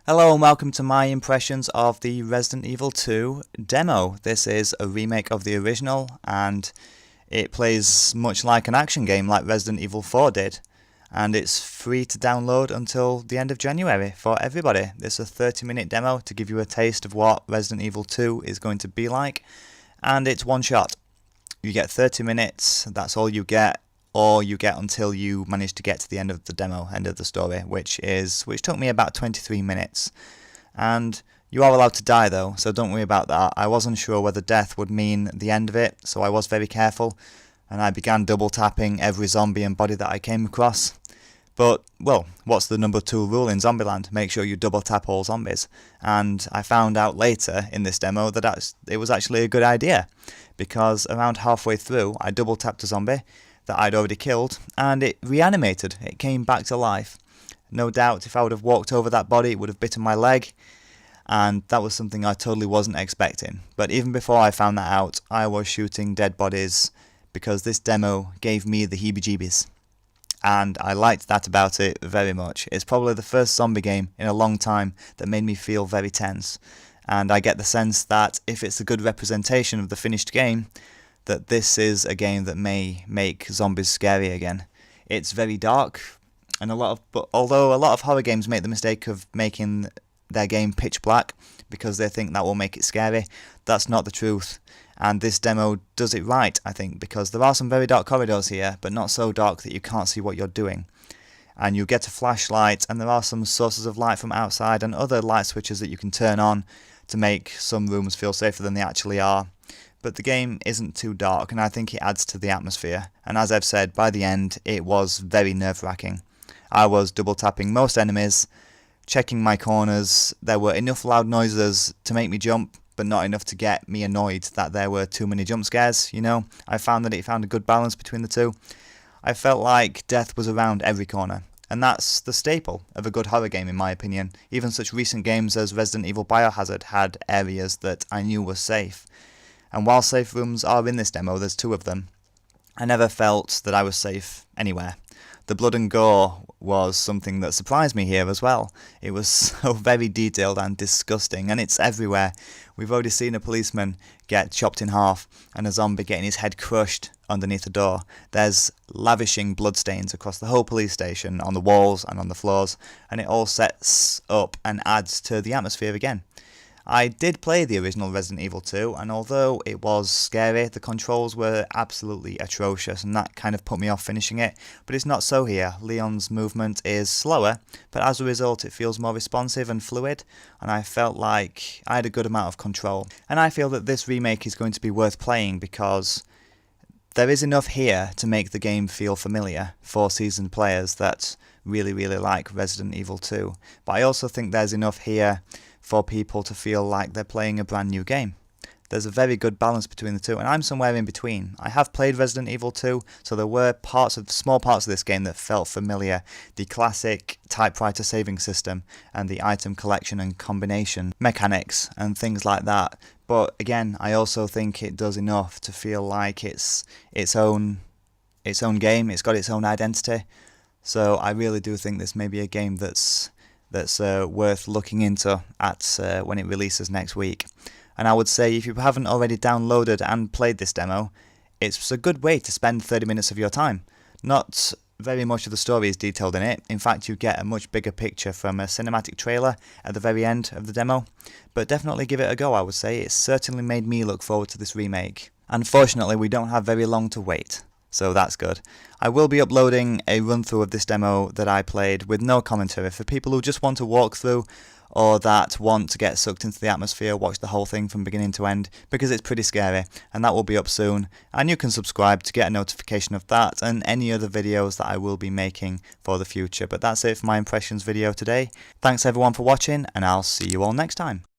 Hello and welcome to my impressions of the Resident Evil 2 demo. This is a remake of the original and it plays much like an action game like Resident Evil 4 did. And it's free to download until the end of January for everybody. This is a 30-minute demo to give you a taste of what Resident Evil 2 is going to be like. And it's one shot. You get 30 minutes, that's all you get. Or you get until you manage to get to the end of the demo, end of the story, which took me about 23 minutes. And you are allowed to die though, so don't worry about that. I wasn't sure whether death would mean the end of it, so I was very careful, and I began double tapping every zombie and body that I came across. But, well, what's the number 2 rule in Zombieland? Make sure you double tap all zombies. And I found out later in this demo that it was actually a good idea, because around halfway through I double tapped a zombie that I'd already killed, and it reanimated. It came back to life. No doubt if I would have walked over that body it would have bitten my leg, and that was something I totally wasn't expecting. But even before I found that out, I was shooting dead bodies because this demo gave me the heebie-jeebies. And I liked that about it very much. It's probably the first zombie game in a long time that made me feel very tense. And I get the sense that if it's a good representation of the finished game, that this is a game that may make zombies scary again. It's very dark, and although a lot of horror games make the mistake of making their game pitch black because they think that will make it scary, that's not the truth. And this demo does it right, I think, because there are some very dark corridors here, but not so dark that you can't see what you're doing. And you get a flashlight, and there are some sources of light from outside and other light switches that you can turn on to make some rooms feel safer than they actually are. But the game isn't too dark, and I think it adds to the atmosphere. And as I've said, by the end it was very nerve-wracking. I was double tapping most enemies, checking my corners. There were enough loud noises to make me jump, but not enough to get me annoyed that there were too many jump scares, you know. I found that it found a good balance between the two. I felt like death was around every corner, and that's the staple of a good horror game in my opinion. Even such recent games as Resident Evil Biohazard had areas that I knew were safe. And while safe rooms are in this demo, there's 2 of them, I never felt that I was safe anywhere. The blood and gore was something that surprised me here as well. It was so very detailed and disgusting, and it's everywhere. We've already seen a policeman get chopped in half and a zombie getting his head crushed underneath the door. There's lavishing bloodstains across the whole police station, on the walls and on the floors, and it all sets up and adds to the atmosphere again. I did play the original Resident Evil 2, and although it was scary, the controls were absolutely atrocious, and that kind of put me off finishing it. But it's not so here. Leon's movement is slower, but as a result it feels more responsive and fluid, and I felt like I had a good amount of control. And I feel that this remake is going to be worth playing because there is enough here to make the game feel familiar for seasoned players that really like Resident Evil 2. But I also think there's enough here for people to feel like they're playing a brand new game. There's a very good balance between the two, and I'm somewhere in between. I have played Resident Evil 2, so there were small parts of this game that felt familiar. The classic typewriter saving system and the item collection and combination mechanics and things like that. But again, I also think it does enough to feel like it's its own game. It's got its own identity. So I really do think this may be a game that's worth looking into when it releases next week. And I would say if you haven't already downloaded and played this demo, it's a good way to spend 30 minutes of your time. Not very much of the story is detailed in it. In fact, you get a much bigger picture from a cinematic trailer at the very end of the demo. But definitely give it a go, I would say. It's certainly made me look forward to this remake. Unfortunately, we don't have very long to wait, so that's good. I will be uploading a run-through of this demo that I played with no commentary for people who just want to walk through or that want to get sucked into the atmosphere, watch the whole thing from beginning to end, because it's pretty scary, and that will be up soon. And you can subscribe to get a notification of that and any other videos that I will be making for the future. But that's it for my impressions video today. Thanks everyone for watching, and I'll see you all next time.